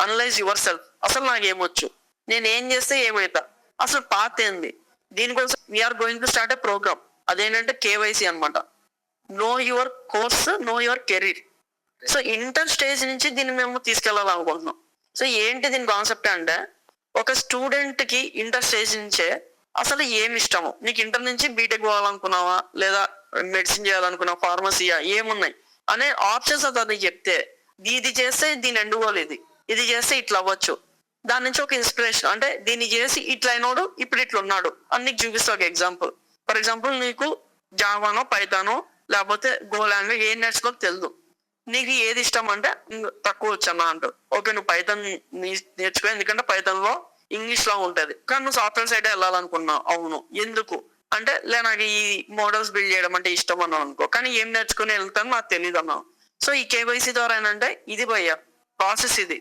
Analyse your self. అసలు నాకు ఏమొచ్చు, నేను ఏం చేస్తే ఏమవుతా, అసలు పాత్ ఏంది. దీనికోసం we are going to start a programme. అదేంటంటే కేవైసీ అనమాట. Know your course, know your career. So inter stage నుంచి దీన్ని మేము తీసుకెళ్లాలనుకుంటున్నాం. సో ఏంటి దీని కాన్సెప్ట్ అంటే, ఒక స్టూడెంట్ కి ఇంటర్ స్టేజ్ నుంచే అసలు ఏమి ఇష్టము, నీకు ఇంటర్ నుంచి బీటెక్ పోవాలనుకున్నావా, లేదా మెడిసిన్ చేయాలనుకున్నావా, ఫార్మసీయా, ఏమున్నాయి అనే ఆప్షన్స్ అతనికి చెప్తే, ఇది చేస్తే దీని ఎండుకోవాలి, ఇది చేస్తే ఇట్లా అవ్వచ్చు, దాని నుంచి ఒక ఇన్స్పిరేషన్ అంటే దీన్ని చేసి ఇట్లా అయినోడు ఇప్పుడు ఇట్లా ఉన్నాడు అని నీకు చూపిస్తా. ఒక ఎగ్జాంపుల్, ఫర్ ఎగ్జాంపుల్ నీకు జావానో పైథానో లేకపోతే గో లాంగ్వేజ్ ఏం నేర్చుకో తెలియదు, నీకు ఏది ఇష్టం అంటే తక్కువ వచ్చన్నా అంటావు. ఓకే, నువ్వు పైథాన్ నేర్చుకో, ఎందుకంటే పైథాన్ లో ఇంగ్లీష్ లో ఉంటది, కానీ నువ్వు సాఫ్ట్వేర్ సైడ్ వెళ్ళాలనుకున్నావు. అవును, ఎందుకు అంటే నాకు ఈ మోడల్స్ బిల్డ్ చేయడం అంటే ఇష్టం అన్నావు అనుకో, కానీ ఏం నేర్చుకుని వెళ్తాను నాకు తెలియదు అన్నావు. సో ఈ కేవైసీ ద్వారా ఏంటంటే ఇది భయ్యా ప్రాసెస్, ఇది